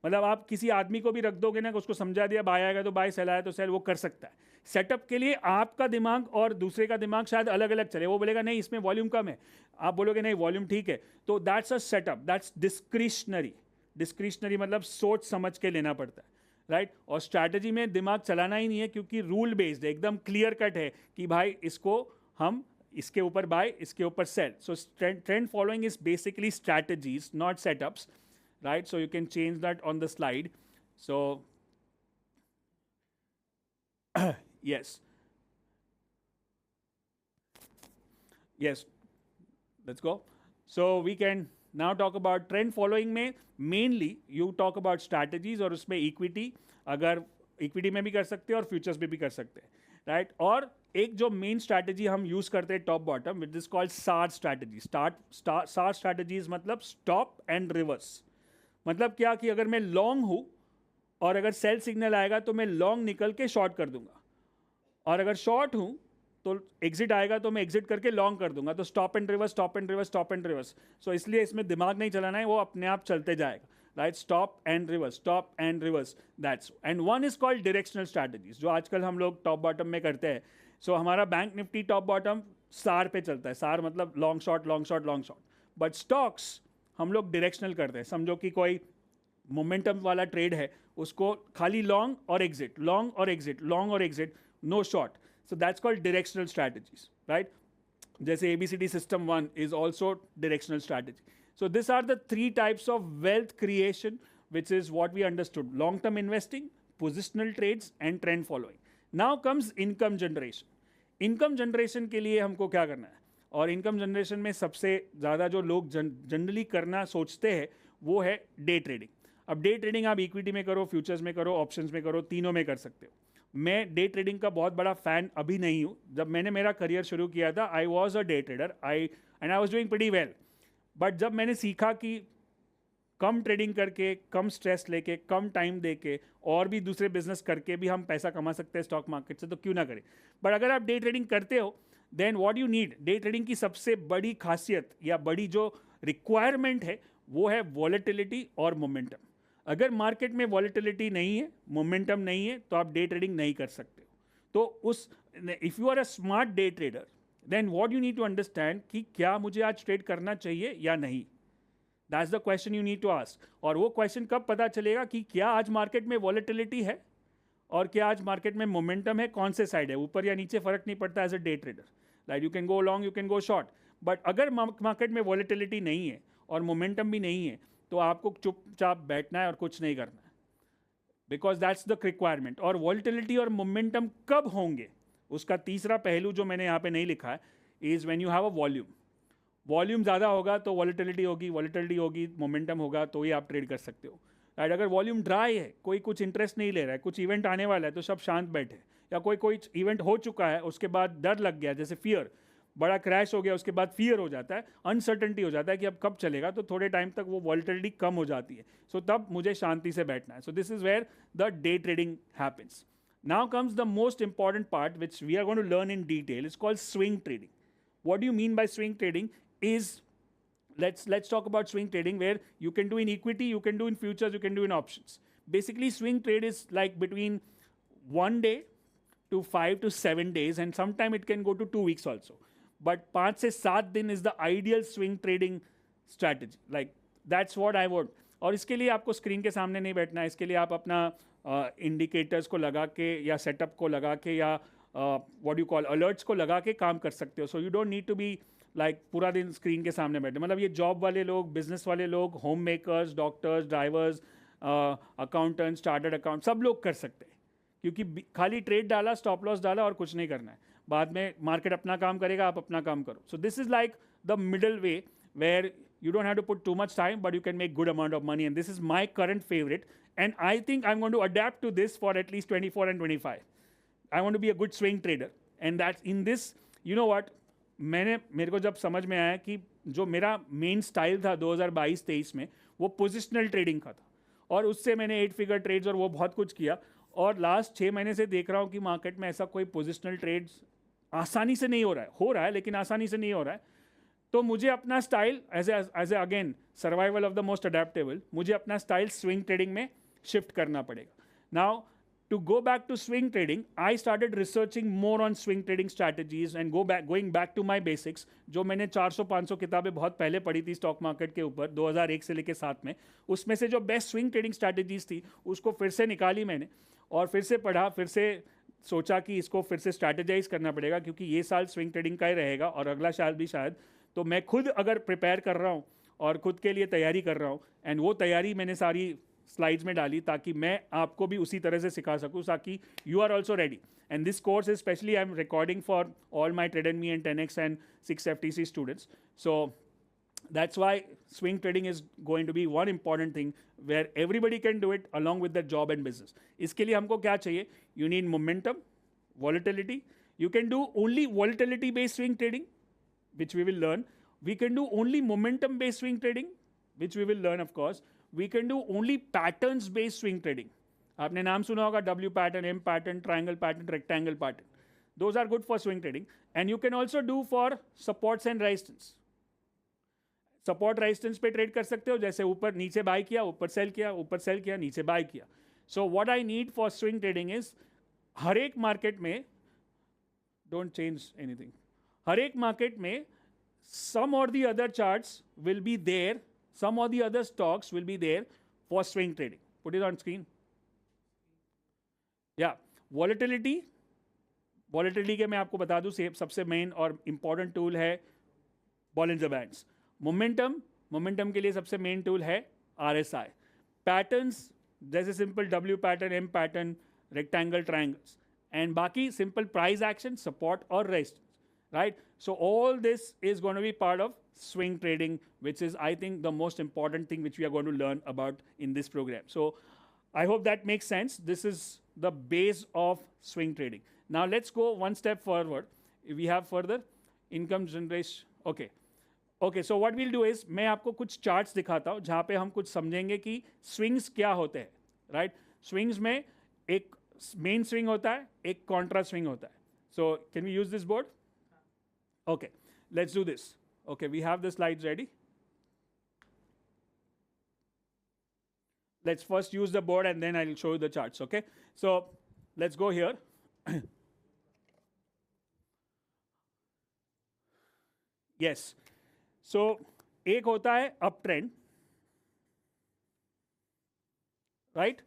मतलब आप किसी आदमी को भी रख दोगे ना, उसको समझा दिया बाय आएगा तो बाय, सेल आया तो सेल, वो कर सकता है. सेटअप के लिए आपका दिमाग और दूसरे का दिमाग शायद अलग अलग चले. वो बोलेगा नहीं इसमें वॉल्यूम कम है, आप बोलोगे नहीं वॉल्यूम ठीक है. तो that's a setup, that's discretionary. Discretionary मतलब सोच समझ के लेना पड़ता है, राइट? और स्ट्रैटेजी में दिमाग चलाना ही नहीं है, क्योंकि रूल बेस्ड है, एकदम क्लियर कट है कि भाई इसको हम इसके ऊपर बाय, इसके ऊपर sell. So trend following is basically strategies, not setups, right? So you can change that on the slide. So yes, let's go. So we can now talk about trend following में mainly you talk about strategies, और उसमें equity, अगर equity में भी कर सकते हैं और futures में भी कर सकते हैं, right? और एक जो main strategy हम use करते हैं top bottom, which is called SAR strategy. SAR strategies मतलब stop and reverse. मतलब क्या कि अगर मैं long हूँ और अगर sell signal आएगा तो मैं long निकल के short कर दूंगा, और अगर short हूँ तो एग्जिट आएगा तो मैं एग्जिट करके लॉन्ग कर दूंगा. तो stop and reverse, stop and reverse, stop and reverse. So इसलिए इसमें दिमाग नहीं चलाना है, वो अपने आप चलते जाएगा, right? Stop and reverse, stop and reverse, that's. And one is called directional strategies, जो आजकल हम लोग टॉप बॉटम में करते हैं. सो हमारा बैंक निफ्टी टॉप बॉटम सार पे चलता है. सार मतलब long short, long short, long short. But stocks हम लोग डायरेक्शनल करते हैं. समझो कि कोई मोमेंटम वाला ट्रेड है, उसको खाली लॉन्ग और एग्जिट, लॉन्ग और एग्जिट, लॉन्ग और exit, no short. So that's called directional strategies, right? जैसे ABCD system 1 is also directional strategy. So these are the 3 types of wealth creation, which is what we understood: long-term investing, positional trades, and trend following. Now comes income generation. Income generation के लिए हमको क्या करना है? और income generation में सबसे ज़्यादा जो लोग जनरली करना सोचते हैं वो है डे ट्रेडिंग. अब डे ट्रेडिंग आप इक्विटी में करो, फ्यूचर्स में करो, ऑप्शंस में करो, तीनों में कर सकते हो. मैं डे ट्रेडिंग का बहुत बड़ा फ़ैन अभी नहीं हूँ. जब मैंने मेरा करियर शुरू किया था, I was a day trader, and I was doing pretty well. But जब मैंने सीखा कि कम ट्रेडिंग करके, कम स्ट्रेस लेके, कम टाइम देके, और भी दूसरे बिजनेस करके भी हम पैसा कमा सकते हैं स्टॉक मार्केट से, तो क्यों ना करें. बट अगर आप डे ट्रेडिंग करते हो, then what you need, day trading की सबसे बड़ी खासियत या बड़ी जो रिक्वायरमेंट है वो है वॉलेटिलिटी और मोमेंटम. अगर मार्केट में वॉलेटिलिटी नहीं है, मोमेंटम नहीं है, तो आप डे ट्रेडिंग नहीं कर सकते हो. तो उस if you are a smart day trader, then what you need to understand कि क्या मुझे आज ट्रेड करना चाहिए या नहीं. That's the question you need to ask. और वो क्वेश्चन कब पता चलेगा कि क्या आज मार्केट में वॉलेटिलिटी है और क्या आज मार्केट में मोमेंटम है, कौन से साइड है, ऊपर या नीचे, फर्क नहीं पड़ता as a day trader. Like you can go long, you can go short. But अगर मार्केट में वॉलेटिलिटी नहीं है और मोमेंटम भी नहीं है, तो आपको चुपचाप बैठना है और कुछ नहीं करना है, बिकॉज दैट्स द रिक्वायरमेंट. और वॉलेटिलिटी और मोमेंटम कब होंगे, उसका तीसरा पहलू जो मैंने यहाँ पे नहीं लिखा है, is when you have a volume. Volume ज़्यादा होगा तो वॉलेटिलिटी होगी, वॉलेटिलिटी होगी, मोमेंटम होगा, तो ही आप ट्रेड कर सकते हो. राइट? अगर वॉल्यूम ड्राई है, कोई कुछ इंटरेस्ट नहीं ले रहा है, कुछ इवेंट आने वाला है तो सब शांत बैठे, या कोई इवेंट हो चुका है उसके बाद डर लग गया, जैसे फियर, बड़ा क्रैश हो गया, उसके बाद फियर हो जाता है, अनसर्टेनिटी हो जाता है कि अब कब चलेगा, तो थोड़े टाइम तक वो वॉलेटिलिटी कम हो जाती है. सो तब मुझे शांति से बैठना है. So this is where the day trading happens. Now comes the most important part, which we are going to learn in detail. It's called swing trading. What do you mean by swing trading? Is let's talk about swing trading, where you can do in equity, you can do in futures, you can do in options. Basically, swing trade is like between 1 day to 5 to 7 days, and sometime it can go to 2 weeks also. But 5 से 7 दिन is the ideal swing trading strategy. Like that's what I want. और इसके लिए आपको screen के सामने नहीं बैठना है. इसके लिए आप अपना इंडिकेटर्स को लगा के या सेटअप को लगा के या व्हाट यू कॉल अलर्ट्स को लगा के काम कर सकते हो. So you don't need to be like पूरा दिन स्क्रीन के सामने बैठे. मतलब ये जॉब वाले लोग, बिजनेस वाले लोग, home makers, doctors, drivers, accountants, chartered account, सब लोग कर सकते हैं. क्योंकि खाली ट्रेड डाला, स्टॉप लॉस डाला और कुछ नहीं करना है. बाद में मार्केट अपना काम करेगा, आप अपना काम करो. सो this is like the middle way where you don't have to put too much time, but you can make good amount of money. And this is my current favorite. And I think I'm going to adapt to this for at least 24 and 25. I want to be a good swing trader. And that's in this, you know what? मेरे को जब समझ में आया कि जो मेरा main style था 2022-23 में, वो पोजिशनल ट्रेडिंग का था. और उससे मैंने 8 फिगर ट्रेड्स और वो बहुत कुछ किया. और लास्ट 6 महीने से देख रहा हूँ कि मार्केट में ऐसा कोई पोजिशनल ट्रेड्स आसानी से नहीं हो रहा है लेकिन आसानी से नहीं हो रहा है. तो मुझे अपना style as a again survival of the most adaptable, मुझे अपना स्टाइल स्विंग ट्रेडिंग में शिफ्ट करना पड़ेगा. Now to go back to swing trading, I started researching more on swing trading strategies and going back to my basics. जो मैंने 400-500 किताबें बहुत पहले पढ़ी थी स्टॉक मार्केट के ऊपर 2001 से लेकर 7 में, उसमें से जो बेस्ट स्विंग ट्रेडिंग स्ट्रैटेजीज थी उसको फिर से निकाली मैंने और फिर से पढ़ा, फिर से सोचा कि इसको फिर से स्ट्रैटेजाइज करना पड़ेगा क्योंकि ये साल स्विंग ट्रेडिंग का ही रहेगा और अगला साल भी शायद. तो मैं खुद अगर प्रिपेयर कर रहा हूँ और खुद के लिए तैयारी कर रहा हूँ, एंड वो तैयारी मैंने सारी स्लाइड्स में डाली ताकि मैं आपको भी उसी तरह से सिखा सकूँ ताकि you are also ready. And this course is specially I am recording for all my trade and me and 10x and 6 FTC students. So that's why swing trading is going to be one important thing where everybody can do it along with their job and business. इसके लिए हमको क्या चाहिए? You need momentum, volatility. You can do only volatility based swing trading, which we will learn. We can do only momentum based swing trading, which we will learn of course. We can do only patterns based swing trading. आपने नाम सुना होगा W pattern, M pattern, triangle pattern, rectangle pattern. Those are good for swing trading. And you can also do for supports and resistance. Support resistance पे trade कर सकते हो, जैसे ऊपर नीचे बाय किया, ऊपर सेल किया, ऊपर सेल किया, नीचे बाय किया. So what I need for swing trading is हर एक मार्केट में, डोंट चेंज एनीथिंग, हर एक मार्केट में some or the other charts will be there, some or the other stocks will be there for swing trading. Put it on screen. Yeah, volatility के मैं आपको बता दूं सबसे मेन और इंपॉर्टेंट टूल है बॉलिंजर बैंड्स. मोमेंटम के लिए सबसे मेन टूल है RSI. पैटर्न्स जैसे simple W pattern, M pattern, rectangle, triangles, and बाकी सिंपल प्राइस एक्शन, सपोर्ट और resistance. Right? So all this is going to be part of swing trading, which is, I think, the most important thing which we are going to learn about in this program. So I hope that makes sense. This is the base of swing trading. Now let's go one step forward. We have further income generation. Okay, so what we'll do is मैं आपको कुछ charts दिखाता हूँ जहाँ पे हम कुछ समझेंगे कि swings क्या होते हैं. Right? Swings में एक main swing होता है, एक contra swing होता है. So can we use this board? Okay, let's do this. Okay, we have the slides ready. Let's first use the board and then I'll show you the charts, okay? So let's go here. Yes. So एक होता है uptrend, right?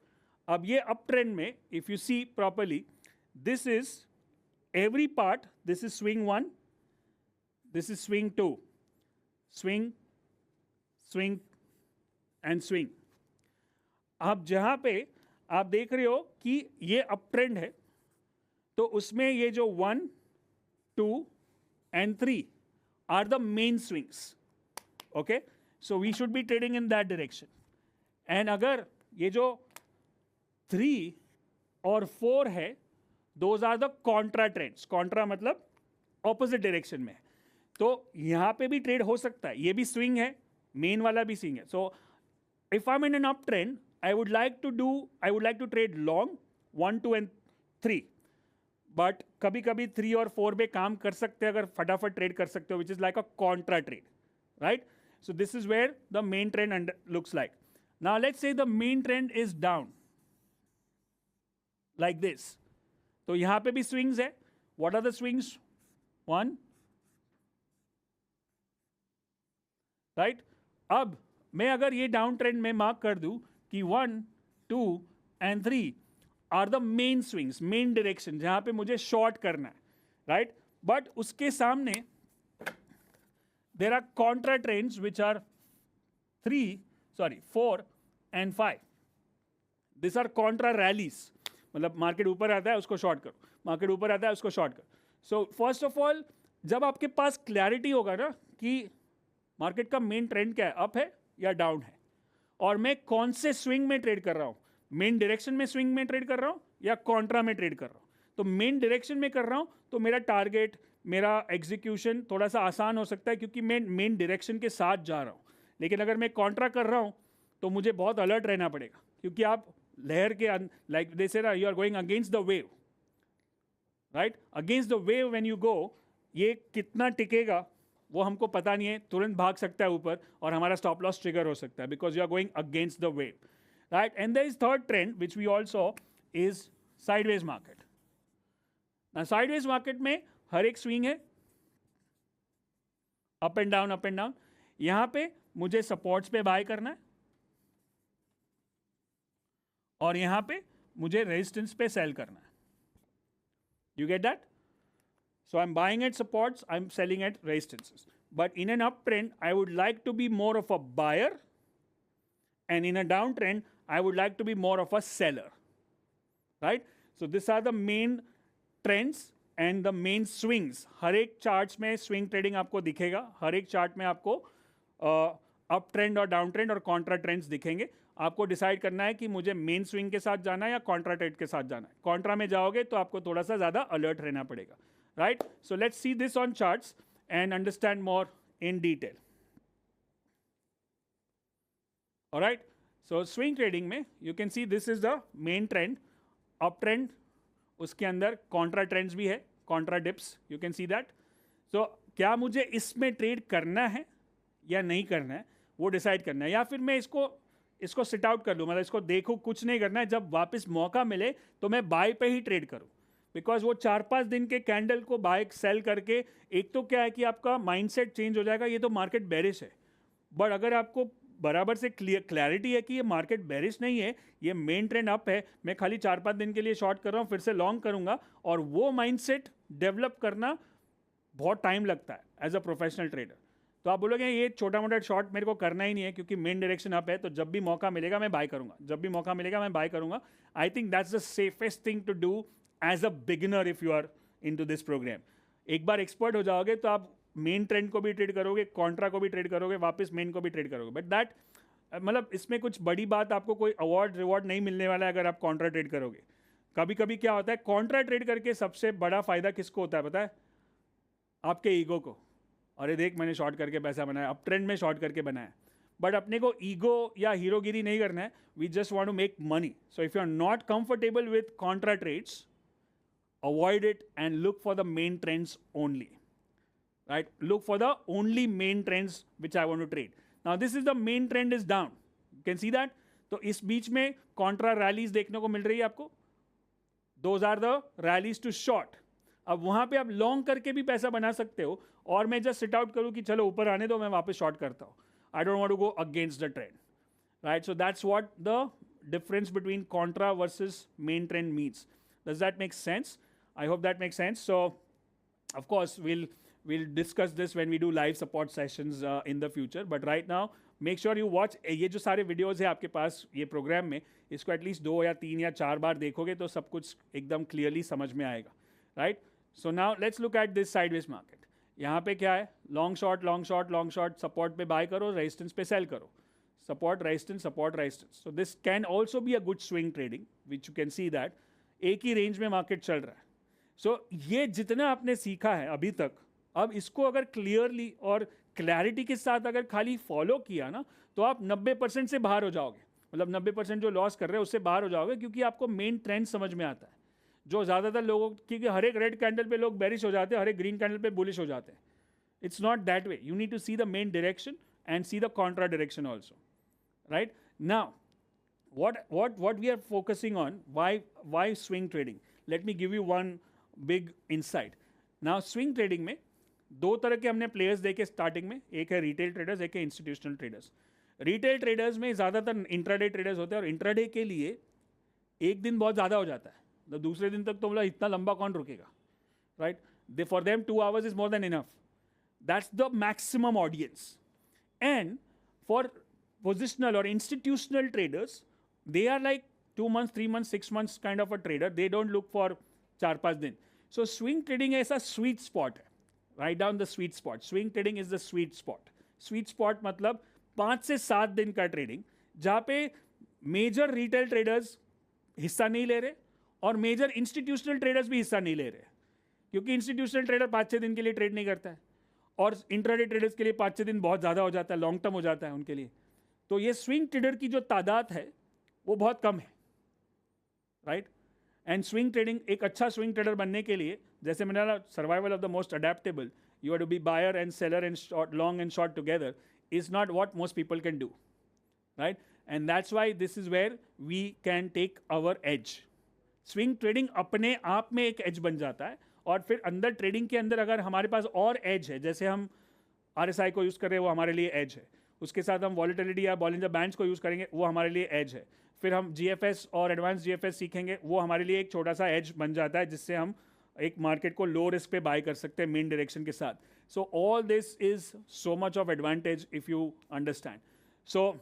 अब ये uptrend में, if you see properly, this is every part, this is swing 1, this is swing 2, swing, and swing. अब जहां पे आप देख रहे हो कि ये अप ट्रेंड है, तो उसमें ये जो 1, 2 and 3 are the main swings. Okay, so we should be trading in that direction. And अगर ये जो 3 और 4 है, those are the contra trends. Contra मतलब opposite direction में. तो यहाँ पे भी ट्रेड हो सकता है, ये भी स्विंग है, मेन वाला भी स्विंग है. So if I am in an up trend, I would like to trade long 1, 2 and 3. But कभी कभी 3 और 4 पे काम कर सकते हैं अगर फटाफट ट्रेड कर सकते हो, which is like a contra trade, right. So this is where the main trend looks like. Now let's say the main trend is down like this. तो यहां पे भी स्विंग्स है. What are the swings? 1, right. अब मैं अगर ये down trend में मार्क कर दूं कि 1, 2 and 3 are the main swings, main direction जहां पे मुझे शॉर्ट करना है, राइट. बट उसके सामने there are contra trends which are 4 and 5. This are contra rallies. मतलब मार्केट ऊपर आता है उसको शॉर्ट करो, मार्केट ऊपर आता है उसको शॉर्ट करो. सो फर्स्ट ऑफ ऑल, जब आपके पास क्लैरिटी होगा ना कि मार्केट का मेन ट्रेंड क्या है, अप है या डाउन है, और मैं कौन से स्विंग में ट्रेड कर रहा हूं, मेन डायरेक्शन में स्विंग में ट्रेड कर रहा हूं या कॉन्ट्रा में ट्रेड कर रहा हूं. तो मेन डायरेक्शन में कर रहा हूं तो मेरा टारगेट, मेरा एग्जीक्यूशन थोड़ा सा आसान हो सकता है क्योंकि मैं मेन डायरेक्शन के साथ जा रहा हूं. लेकिन अगर मैं कॉन्ट्रा कर रहा हूं तो मुझे बहुत अलर्ट रहना पड़ेगा, क्योंकि आप लहर के, लाइक दे से ना, you are going against the wave, right. Against the wave when you go, ये कितना टिकेगा वो हमको पता नहीं है. तुरंत भाग सकता है ऊपर और हमारा स्टॉप लॉस ट्रिगर हो सकता है, because you are going against the wave, right. And there is third trend which we all saw is sideways market. ना साइडवेज मार्केट में हर एक स्विंग है, up and down, up and down. यहां पे मुझे सपोर्ट्स पे बाय करना है और यहां पे मुझे रेजिस्टेंस पे सेल करना है. You get that? So I'm buying at supports, I'm selling at resistances. But in an uptrend, I would like to be more of a buyer, and in a downtrend, I would like to be more of a seller, right? So these are the main trends and the main swings. हर एक charts में swing trading आपको दिखेगा, हर एक chart में आपको up trend और down trend और Contra trends दिखेंगे. आपको डिसाइड करना है कि मुझे मेन स्विंग के साथ जाना है या कॉन्ट्रा ट्रेड के साथ जाना है. कॉन्ट्रा में जाओगे तो आपको थोड़ा सा ज़्यादा अलर्ट रहना पड़ेगा, right? So let's see this on charts and understand more in detail. All right. So swing trading में you can see this is the main trend, uptrend. उसके अंदर contra trends भी है, contra dips. You can see that. So क्या मुझे इसमें trade करना है या नहीं करना है वो डिसाइड करना है, या फिर मैं इसको सिट आउट कर लूँ, मतलब इसको देखूँ, कुछ नहीं करना है, जब वापस मौका मिले तो मैं बाय पे ही ट्रेड करूँ. बिकॉज वो 4-5 दिन के कैंडल को बाय सेल करके, एक तो क्या है कि आपका माइंडसेट चेंज हो जाएगा, ये तो मार्केट बेरिश है. बट अगर आपको बराबर से क्लैरिटी है कि ये मार्केट बेरिश नहीं है, ये मेन ट्रेंड अप है, मैं खाली 4-5 दिन के लिए शॉर्ट कर रहा हूँ, फिर से लॉन्ग करूँगा, और वो माइंडसेट डेवलप करना बहुत टाइम लगता है एज अ प्रोफेशनल ट्रेडर. तो आप बोलोगे ये छोटा मोटा शॉर्ट मेरे को करना ही नहीं है क्योंकि मेन डायरेक्शन अप है, तो जब भी मौका मिलेगा मैं बाय करूँगा, जब भी मौका मिलेगा मैं बाय करूँगा. I think that's the safest thing to do as a beginner if you are into this program. एक बार एक्सपर्ट हो जाओगे तो आप मेन ट्रेंड को भी ट्रेड करोगे, कॉन्ट्रा को भी ट्रेड करोगे, वापस मेन को भी ट्रेड करोगे. बट दैट मतलब इसमें कुछ बड़ी बात, आपको कोई अवार्ड रिवॉर्ड नहीं मिलने वाला है अगर आप कॉन्ट्रा ट्रेड करोगे. कभी कभी क्या होता है, कॉन्ट्रा ट्रेड करके सबसे बड़ा फायदा किसको होता है पता है? आपके ईगो को. अरे देख मैंने शॉर्ट करके पैसा बनाया, अप ट्रेंड में शॉर्ट करके बनाया. बट अपने को ईगो या हीरोगिरी नहीं करना है. We just want to make money. So if you are not comfortable with contra trades, avoid it and look for the main trends only, right? Look for the only main trends which I want to trade. Now this is the main trend is down, you can see that. तो इस बीच में contra rallies देखने को मिल रही है आपको. Those are the rallies to short. अब वहां पे आप लॉन्ग करके भी पैसा बना सकते हो, और मैं जस्ट सिट आउट करूं कि चलो ऊपर आने दो, मैं वापस शॉर्ट करता हूं. I don't want to go against the trend, right? So that's what the difference between contra versus main trend means. Does that make sense? I hope that makes sense. So, of course, we'll discuss this when we do live support sessions in the future. But right now, make sure you watch. ये जो सारे videos है आपके पास ये programme में, इसको at least 2 या 3 या 4 बार देखोगे तो सब कुछ एकदम क्लियरली समझ में आएगा, right? So now let's look at this sideways market. यहाँ पे क्या है? Long short, long short, long short. Support पे बाय करो, रेजिस्टेंस पे सेल करो. Support, resistance, support, resistance. So this can also be a good swing trading, which you can see that एक ही range में मार्केट चल रहा है. सो ये जितना आपने सीखा है अभी तक, अब इसको अगर क्लियरली और क्लैरिटी के साथ अगर खाली फॉलो किया ना, तो आप 90% से बाहर हो जाओगे, मतलब 90% जो लॉस कर रहे हैं उससे बाहर हो जाओगे, क्योंकि आपको मेन ट्रेंड समझ में आता है। जो ज़्यादातर लोगों, क्योंकि हर एक रेड कैंडल पे लोग बेरिश हो जाते हैं, हर एक ग्रीन कैंडल पे बुलिश हो जाते हैं. It's not that way. You need to see the main direction and see the contra direction also, right? Now, what we are focusing on? Why swing trading? Let me give you one big insight. Now, swing trading में दो तरह के हमने players देखे starting में, एक है retail traders, एक है इंस्टीट्यूशनल ट्रेडर्स. रिटेल ट्रेडर्स में ज़्यादातर इंट्राडे ट्रेडर्स होते हैं, और इंट्राडे के लिए एक दिन बहुत ज़्यादा हो जाता है, तो दूसरे दिन तक तो मतलब इतना लंबा कौन रुकेगा, right? For them 2 hours is more than enough. That's the maximum audience. And for positional or institutional traders, they are like 2 months, 3 months, 6 months kind of a trader. They don't look for 4-5 दिन. So swing trading is a sweet spot. Write down the sweet spot. Swing trading is the sweet spot. Sweet spot मतलब 5 से 7 दिन का trading, जहाँ पे major retail traders हिस्सा नहीं ले रहे और मेजर इंस्टीट्यूशनल ट्रेडर्स भी हिस्सा नहीं ले रहे, क्योंकि इंस्टीट्यूशनल ट्रेडर 5-6 दिन के लिए ट्रेड नहीं करता है, और इंट्राडे ट्रेडर्स के लिए 5-6 दिन बहुत ज़्यादा हो जाता है, लॉन्ग टर्म हो जाता है उनके लिए. तो ये स्विंग ट्रेडर की जो तादाद है वो बहुत कम है, राइट? एंड स्विंग ट्रेडिंग, एक अच्छा स्विंग ट्रेडर बनने के लिए, जैसे मैंने बोला, survival of the most adaptable, you have to be buyer and seller and short, long and short together, is not what most people can do, right? And that's why this is where we can take our edge. Swing trading अपने आप में एक as बन जाता है, और फिर अंदर ट्रेडिंग के अंदर अगर हमारे पास और एज है, जैसे हम RSI को यूज़ कर रहे हैं वो हमारे लिए एज है, उसके साथ हम वॉलेटिलिटी या बॉलिंजर बैंड्स को यूज़ करेंगे वो हमारे लिए एज है, फिर हम GFS और एडवांस GFS सीखेंगे वो हमारे लिए एक छोटा सा एज बन जाता है, जिससे हम एक मार्केट को लो रिस्क पे बाय कर सकते हैं मेन डायरेक्शन के साथ. So all this is so much of advantage if you understand. So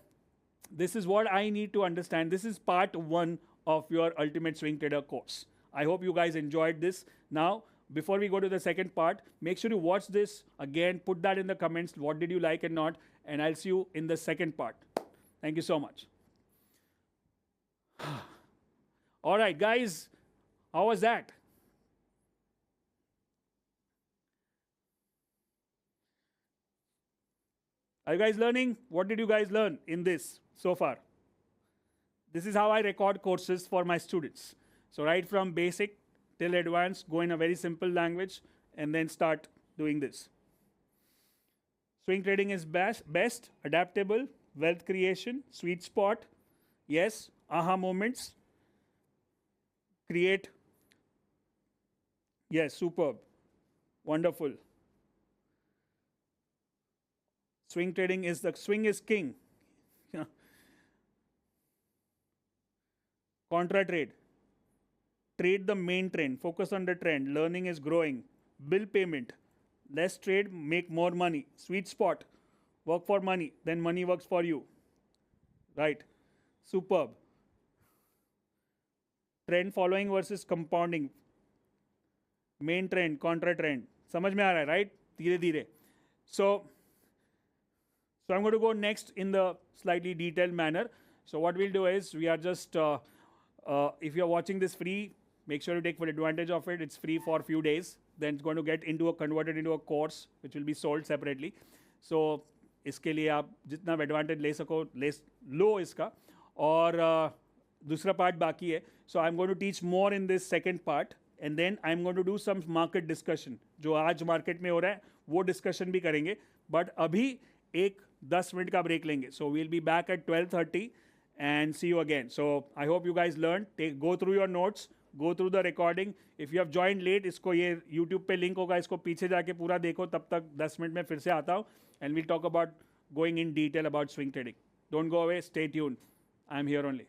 this is what I need to understand. This is part 1 of your Ultimate Swing Trader course. I hope you guys enjoyed this. Now, before we go to the second part, make sure you watch this again, put that in the comments, what did you like and not, and I'll see you in the second part. Thank you so much. All right, guys, how was that? Are you guys learning? What did you guys learn in this so far? This is how I record courses for my students. So right from basic till advanced, go in a very simple language and then start doing this. Swing trading is best, adaptable, wealth creation, sweet spot, yes, aha moments, create, yes, superb, wonderful. Swing trading is the swing is king. Contra trade. Trade the main trend. Focus on the trend. Learning is growing. Bill payment. Less trade, make more money. Sweet spot. Work for money. Then money works for you. Right. Superb. Trend following versus compounding. Main trend, contra trend. समझ में आ रहा है, right? धीरे धीरे. So I'm going to go next in the slightly detailed manner. So what we'll do is, we are just, if you're watching this free, make sure you take full advantage of it. It's free for a few days. Then it's going to get converted into a course, which will be sold separately. So इसके लिए आप जितना advantage ले सको लो इसका. और दूसरा part बाकी है. So I'm going to teach more in this second part. And then I'm going to do some market discussion. जो आज market में हो रहा है वो discussion भी करेंगे. But अभी एक 10 मिनट का ब्रेक लेंगे. So we'll be back at 12:30 and see you again. So I hope you guys learned. Go through your notes, go through the recording. If you have joined late, इसको ये YouTube पे link होगा, इसको पीछे जाके पूरा देखो. तब तक 10 मिनट में फिर से आता हूँ, and we'll talk about going in detail about swing trading. Don't go away. Stay tuned. I'm here only.